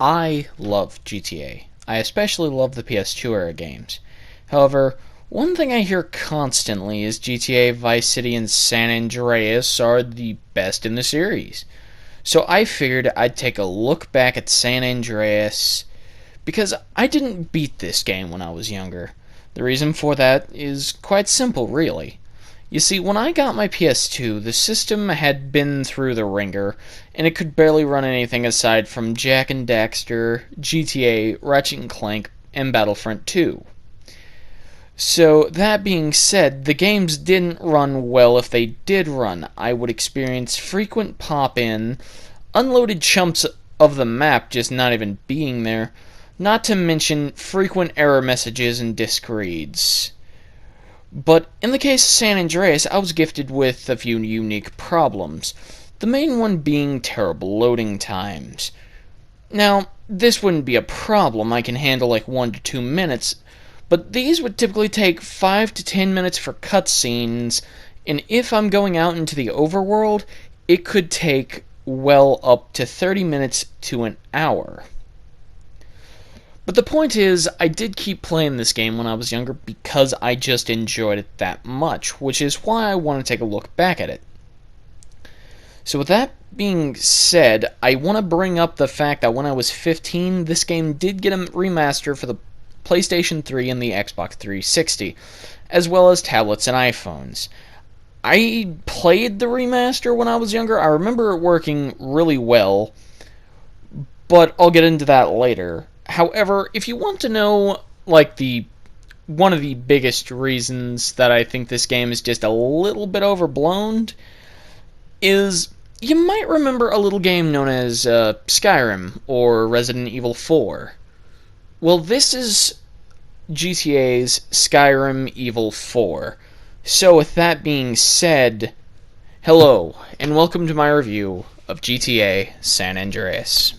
I love GTA. I especially love the PS2 era games. However, one thing I hear constantly is GTA, Vice City, and San Andreas are the best in the series. So I figured I'd take a look back at San Andreas because I didn't beat this game when I was younger. The reason for that is quite simple, really. You see, when I got my PS2, the system had been through the ringer, and it could barely run anything aside from Jak and Daxter, GTA, Ratchet and Clank, and Battlefront 2. So, that being said, the games didn't run well if they did run. I would experience frequent pop-in, unloaded chunks of the map just not even being there, not to mention frequent error messages and disk reads. But in the case of San Andreas, I was gifted with a few unique problems, the main one being terrible loading times. Now, this wouldn't be a problem, I can handle like 1 to 2 minutes, but these would typically take 5 to 10 minutes for cutscenes, and if I'm going out into the overworld, it could take well up to 30 minutes to an hour. But the point is, I did keep playing this game when I was younger because I just enjoyed it that much, which is why I want to take a look back at it. So with that being said, I want to bring up the fact that when I was 15, this game did get a remaster for the PlayStation 3 and the Xbox 360, as well as tablets and iPhones. I played the remaster when I was younger. I remember it working really well, but I'll get into that later. However, if you want to know, one of the biggest reasons that I think this game is just a little bit overblown is you might remember a little game known as Skyrim or Resident Evil 4. Well, this is GTA's Skyrim Evil 4. So with that being said, hello, and welcome to my review of GTA San Andreas.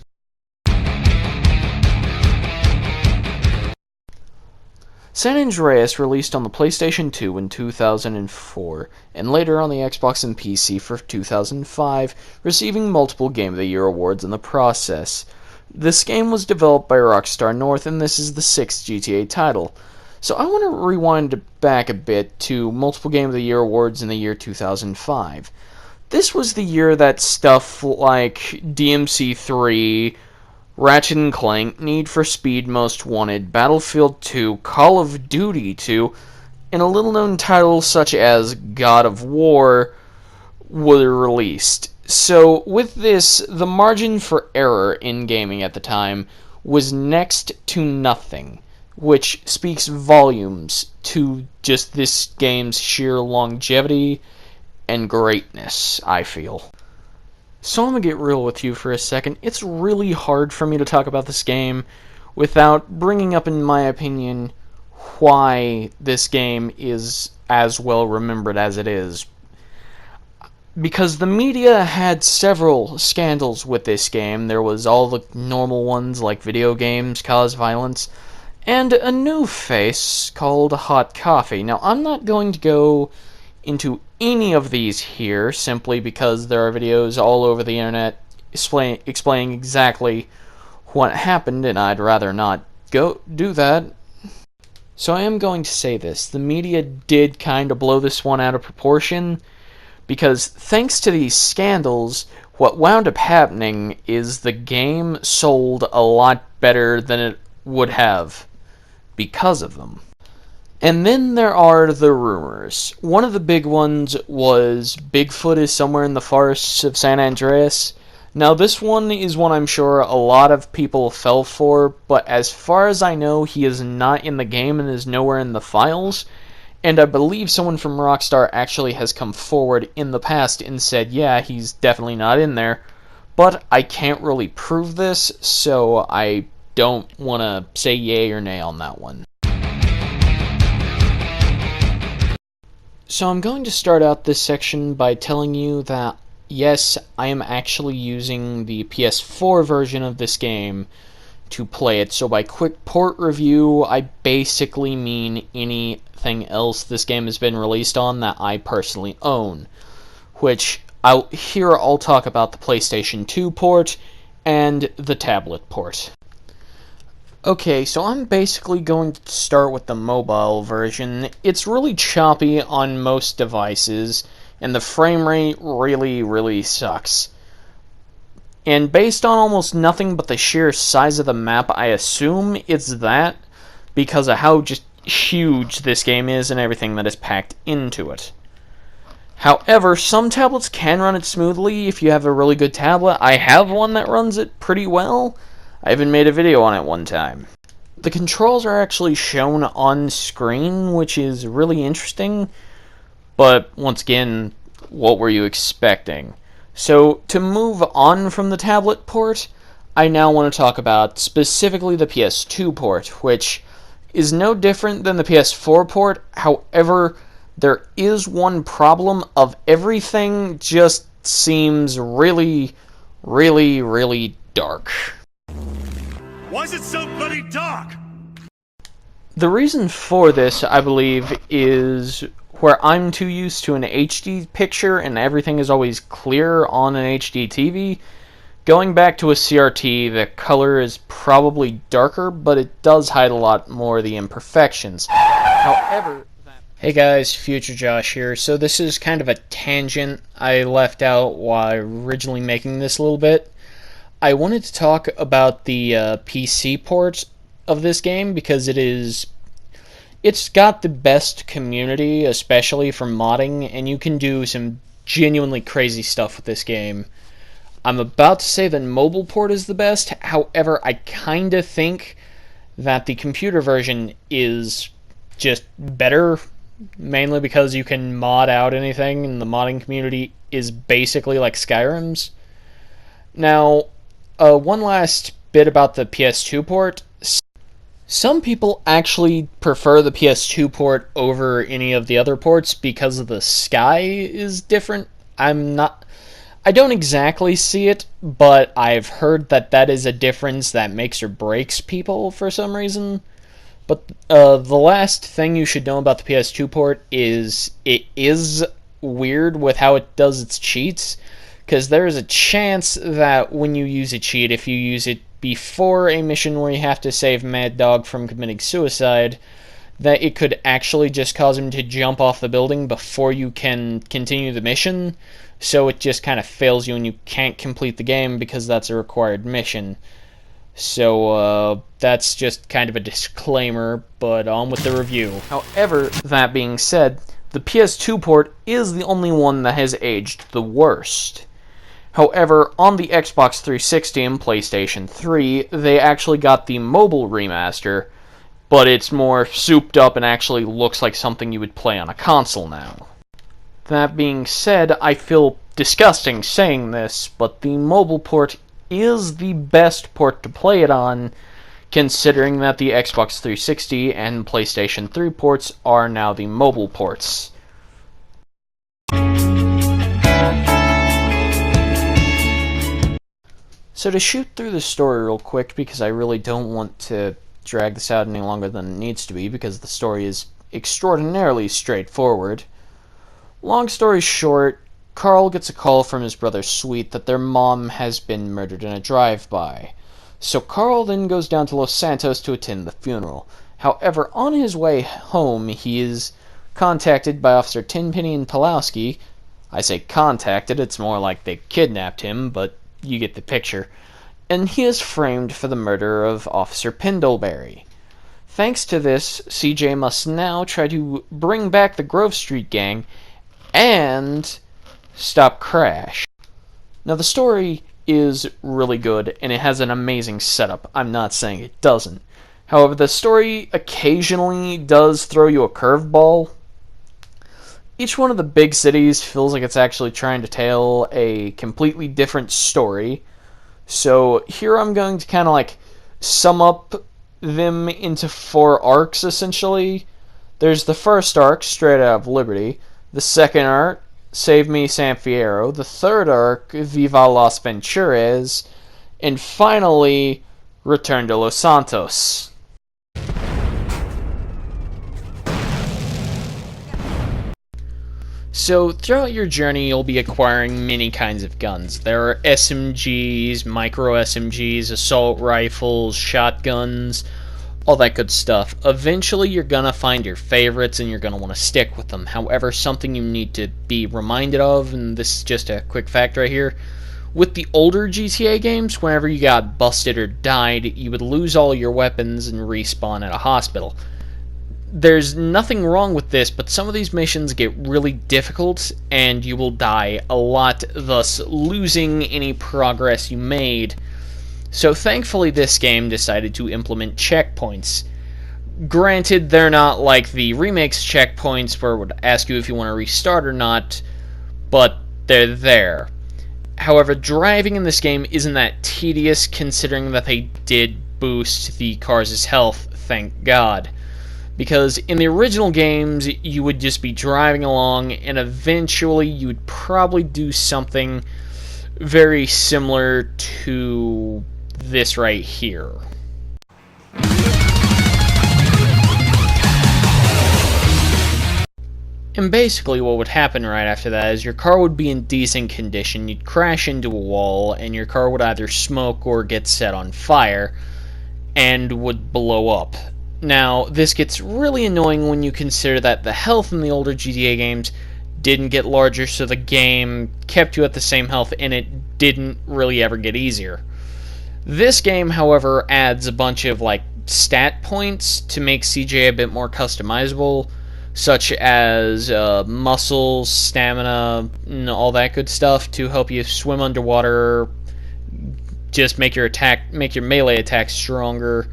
San Andreas released on the PlayStation 2 in 2004, and later on the Xbox and PC for 2005, receiving multiple Game of the Year awards in the process. This game was developed by Rockstar North, and this is the 6th GTA title. So I want to rewind back a bit to multiple Game of the Year awards in the year 2005. This was the year that stuff like DMC 3, Ratchet and Clank, Need for Speed Most Wanted, Battlefield 2, Call of Duty 2, and a little-known title such as God of War were released. So, with this, the margin for error in gaming at the time was next to nothing, which speaks volumes to just this game's sheer longevity and greatness, I feel. So I'm going to get real with you for a second. It's really hard for me to talk about this game without bringing up, in my opinion, why this game is as well remembered as it is. Because the media had several scandals with this game. There was all the normal ones like video games cause violence, and a new face called Hot Coffee. Now, I'm not going to go into any of these here, simply because there are videos all over the internet explaining exactly what happened, and I'd rather not go do that. So I am going to say this. The media did kind of blow this one out of proportion, because thanks to these scandals, what wound up happening is the game sold a lot better than it would have because of them. And then there are the rumors. One of the big ones was Bigfoot is somewhere in the forests of San Andreas. Now, this one is one I'm sure a lot of people fell for, but as far as I know, he is not in the game and is nowhere in the files. And I believe someone from Rockstar actually has come forward in the past and said, yeah, he's definitely not in there. But I can't really prove this, so I don't want to say yay or nay on that one. So I'm going to start out this section by telling you that, yes, I am actually using the PS4 version of this game to play it. So by quick port review, I basically mean anything else this game has been released on that I personally own. Which, I'll talk about the PlayStation 2 port and the tablet port. Okay, so I'm basically going to start with the mobile version. It's really choppy on most devices, and the frame rate really sucks. And based on almost nothing but the sheer size of the map, I assume it's that, because of how just huge this game is and everything that is packed into it. However, some tablets can run it smoothly if you have a really good tablet. I have one that runs it pretty well. I even made a video on it one time. The controls are actually shown on screen, which is really interesting, but once again, what were you expecting? So, to move on from the tablet port, I now want to talk about specifically the PS2 port, which is no different than the PS4 port. However, there is one problem of everything just seems really dark. Why is it so bloody dark? The reason for this, I believe, is where I'm too used to an HD picture and everything is always clear on an HD TV. Going back to a CRT, the color is probably darker, but it does hide a lot more of the imperfections. However, hey guys, Future Josh here. So this is kind of a tangent I left out while originally making this a little bit. I wanted to talk about the PC port of this game because it's got the best community, especially for modding, and you can do some genuinely crazy stuff with this game. I'm about to say that mobile port is the best. However, I kind of think that the computer version is just better, mainly because you can mod out anything, and the modding community is basically like Skyrim's. Now, one last bit about the PS2 port. Some people actually prefer the PS2 port over any of the other ports because of the sky is different. I don't exactly see it, but I've heard that that is a difference that makes or breaks people for some reason. But the last thing you should know about the PS2 port is it is weird with how it does its cheats, because there is a chance that when you use a cheat, if you use it before a mission where you have to save Mad Dog from committing suicide, that it could actually just cause him to jump off the building before you can continue the mission, so it just kind of fails you and you can't complete the game because that's a required mission. So, that's just kind of a disclaimer, but on with the review. However, that being said, the PS2 port is the only one that has aged the worst. However, on the Xbox 360 and PlayStation 3, they actually got the mobile remaster, but it's more souped up and actually looks like something you would play on a console now. That being said, I feel disgusting saying this, but the mobile port is the best port to play it on, considering that the Xbox 360 and PlayStation 3 ports are now the mobile ports. So to shoot through the story real quick, because I really don't want to drag this out any longer than it needs to be, because the story is extraordinarily straightforward. Long story short, Carl gets a call from his brother Sweet that their mom has been murdered in a drive-by. So Carl then goes down to Los Santos to attend the funeral. However, on his way home, he is contacted by Officer Tenpenny and Pulowski. I say contacted, it's more like they kidnapped him, but you get the picture. And he is framed for the murder of Officer Pendlebury. Thanks to this, CJ must now try to bring back the Grove Street gang and stop Crash. Now the story is really good and it has an amazing setup. I'm not saying it doesn't. However, the story occasionally does throw you a curveball. Each one of the big cities feels like it's actually trying to tell a completely different story. So here I'm going to kind of like sum up them into 4 arcs, essentially. There's the first arc, Straight Out of Liberty. The second arc, Save Me San Fierro. The third arc, Viva Las Venturas. And finally, Return to Los Santos. So throughout your journey, you'll be acquiring many kinds of guns. There are SMGs, micro SMGs, assault rifles, shotguns, all that good stuff. Eventually, you're gonna find your favorites and you're gonna want to stick with them. However, something you need to be reminded of, and this is just a quick fact right here, with the older GTA games, whenever you got busted or died, you would lose all your weapons and respawn at a hospital. There's nothing wrong with this, but some of these missions get really difficult, and you will die a lot, thus losing any progress you made. So thankfully this game decided to implement checkpoints. Granted, they're not like the remakes checkpoints where it would ask you if you want to restart or not, but they're there. However, driving in this game isn't that tedious, considering that they did boost the cars' health, thank God. Because in the original games, you would just be driving along, and eventually you would probably do something very similar to this right here. And basically what would happen right after that is your car would be in decent condition, you'd crash into a wall, and your car would either smoke or get set on fire, and would blow up. Now, this gets really annoying when you consider that the health in the older GTA games didn't get larger, so the game kept you at the same health, and it didn't really ever get easier. This game, however, adds a bunch of stat points to make CJ a bit more customizable, such as muscles, stamina, and all that good stuff to help you swim underwater, just make your melee attack stronger,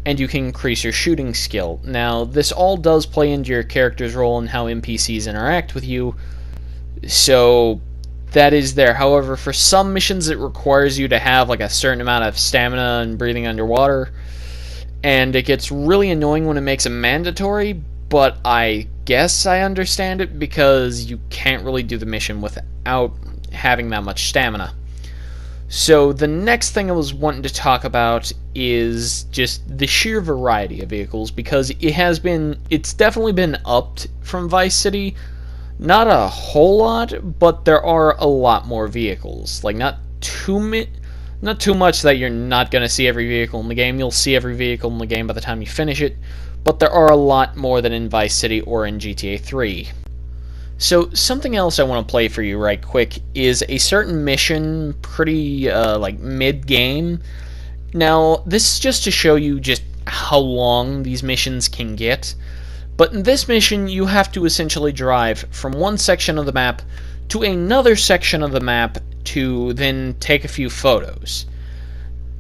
and you can increase your shooting skill. Now, this all does play into your character's role and how NPCs interact with you, so that is there. However, for some missions it requires you to have a certain amount of stamina and breathing underwater, and it gets really annoying when it makes it mandatory, but I guess I understand it because you can't really do the mission without having that much stamina. So the next thing I was wanting to talk about is just the sheer variety of vehicles, because it's definitely been upped from Vice City. Not a whole lot, but there are a lot more vehicles. Not too much that you're not going to see every vehicle in the game. You'll see every vehicle in the game by the time you finish it, but there are a lot more than in Vice City or in GTA 3. So something else I want to play for you right quick is a certain mission pretty mid-game. Now, this is just to show you just how long these missions can get. But in this mission, you have to essentially drive from one section of the map to another section of the map to then take a few photos.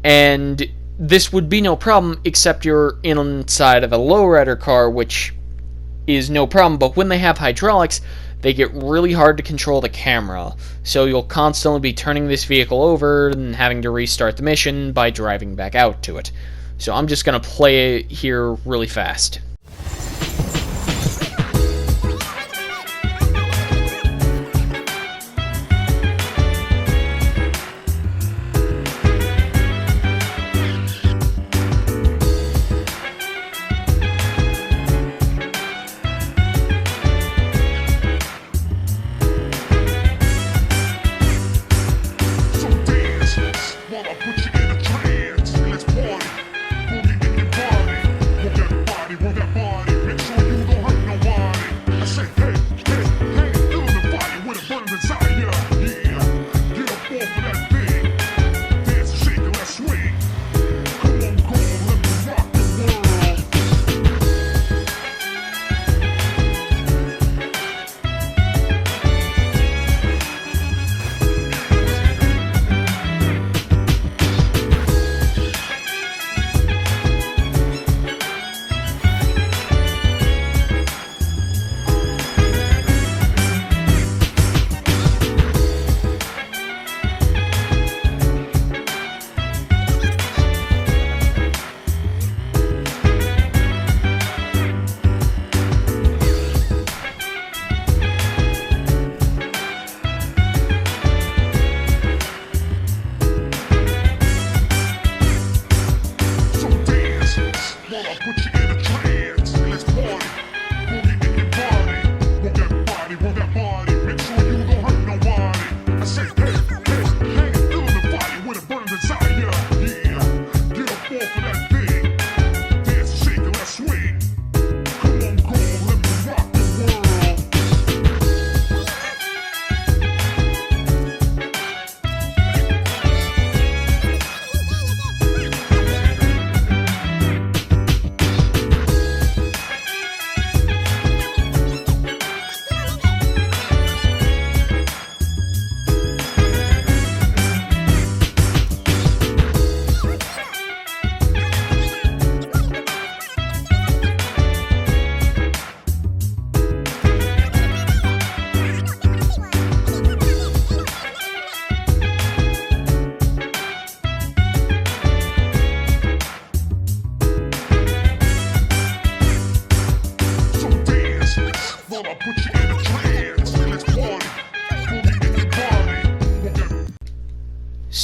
And this would be no problem, except you're inside of a lowrider car, which is no problem. But when they have hydraulics, they get really hard to control the camera. So you'll constantly be turning this vehicle over and having to restart the mission by driving back out to it. So I'm just going to play it here really fast. Put you in a trance. Let's party. Boogie in your body. Move that body, move that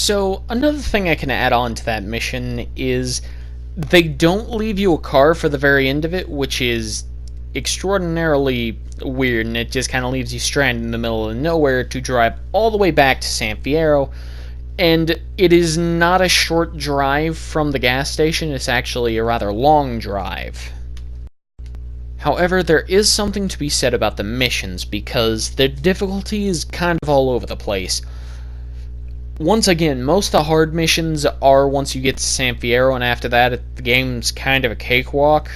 So, another thing I can add on to that mission is they don't leave you a car for the very end of it, which is extraordinarily weird, and it just kind of leaves you stranded in the middle of nowhere to drive all the way back to San Fierro. And it is not a short drive from the gas station, it's actually a rather long drive. However, there is something to be said about the missions, because the difficulty is kind of all over the place. Once again, most of the hard missions are once you get to San Fierro, and after that, the game's kind of a cakewalk.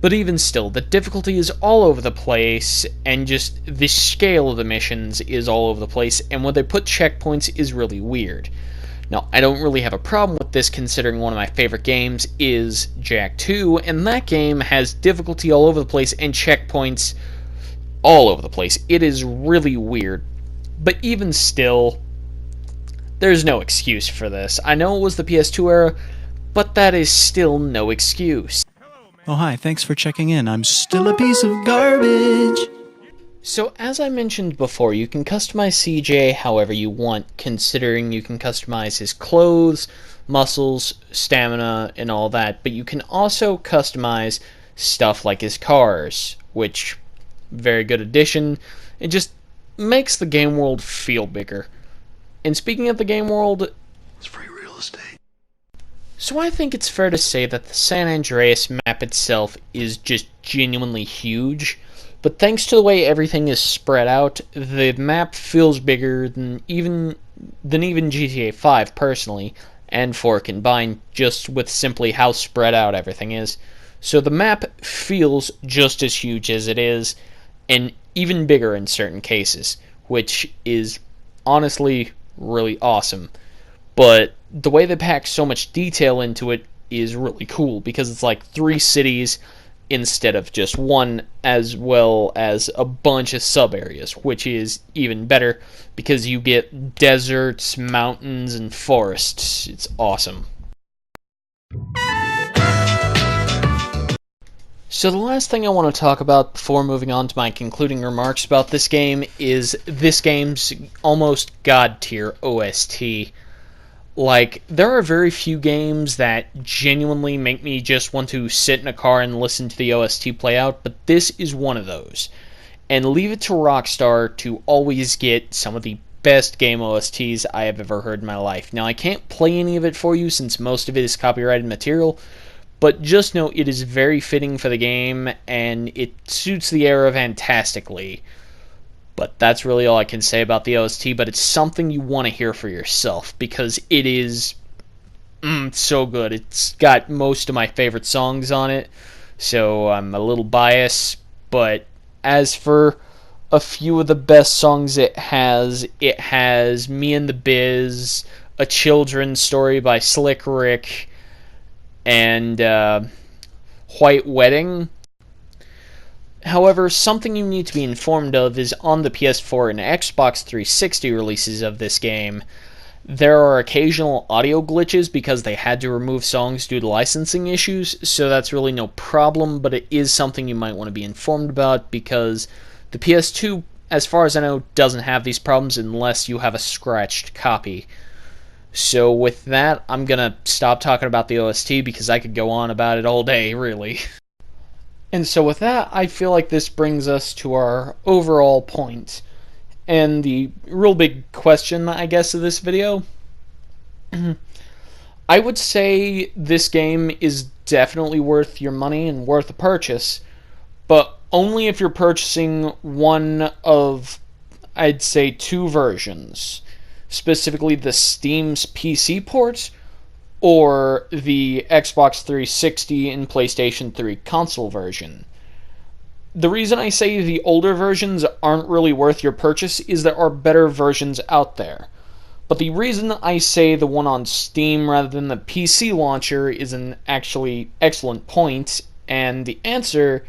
But even still, the difficulty is all over the place, and just the scale of the missions is all over the place, and where they put checkpoints is really weird. Now, I don't really have a problem with this, considering one of my favorite games is Jak 2, and that game has difficulty all over the place and checkpoints all over the place. It is really weird. But even still, there's no excuse for this. I know it was the PS2 era, but that is still no excuse. Oh hi, thanks for checking in. I'm still a piece of garbage. So, as I mentioned before, you can customize CJ however you want, considering you can customize his clothes, muscles, stamina, and all that, but you can also customize stuff like his cars, which, very good addition. It just makes the game world feel bigger. And speaking of the game world, It's free real estate. so I think it's fair to say that the San Andreas map itself is just genuinely huge. But thanks to the way everything is spread out, the map feels bigger than even GTA 5 personally, and 4 combined, just with simply how spread out everything is. So the map feels just as huge as it is, and even bigger in certain cases, which is honestly really awesome. But the way they pack so much detail into it is really cool, because it's like 3 cities instead of just one, as well as a bunch of sub-areas, which is even better because you get deserts, mountains, and forests. It's awesome. So the last thing I want to talk about before moving on to my concluding remarks about this game is this game's almost god-tier OST. Like, there are very few games that genuinely make me just want to sit in a car and listen to the OST play out, but this is one of those. And leave it to Rockstar to always get some of the best game OSTs I have ever heard in my life. Now, I can't play any of it for you since most of it is copyrighted material, but just know it is very fitting for the game, and it suits the era fantastically. But that's really all I can say about the OST, but it's something you want to hear for yourself, because it is so good. It's got most of my favorite songs on it, so I'm a little biased, but as for a few of the best songs it has Me and the Biz, A Children's Story by Slick Rick, and White Wedding. However, something you need to be informed of is on the PS4 and Xbox 360 releases of this game, there are occasional audio glitches because they had to remove songs due to licensing issues, so that's really no problem, but it is something you might want to be informed about because the PS2, as far as I know, doesn't have these problems unless you have a scratched copy. So with that, I'm gonna stop talking about the OST because I could go on about it all day, really. And so with that, I feel like this brings us to our overall point. And the real big question, I guess, of this video. I would say this game is definitely worth your money and worth a purchase, but only if you're purchasing one of, I'd say, 2 versions. Specifically the Steam's PC port, or the Xbox 360 and PlayStation 3 console version. The reason I say the older versions aren't really worth your purchase is there are better versions out there. But the reason I say the one on Steam rather than the PC launcher is an actually excellent point, and the answer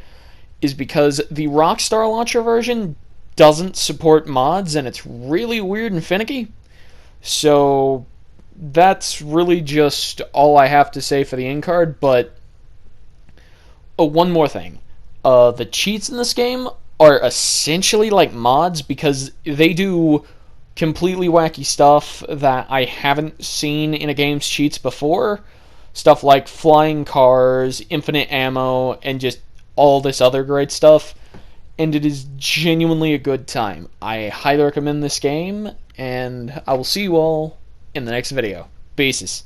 is because the Rockstar launcher version doesn't support mods, and it's really weird and finicky. So that's really just all I have to say for the end card, but one more thing. The cheats in this game are essentially like mods because they do completely wacky stuff that I haven't seen in a game's cheats before. Stuff like flying cars, infinite ammo, and just all this other great stuff. And it is genuinely a good time. I highly recommend this game, and I will see you all in the next video. Peace.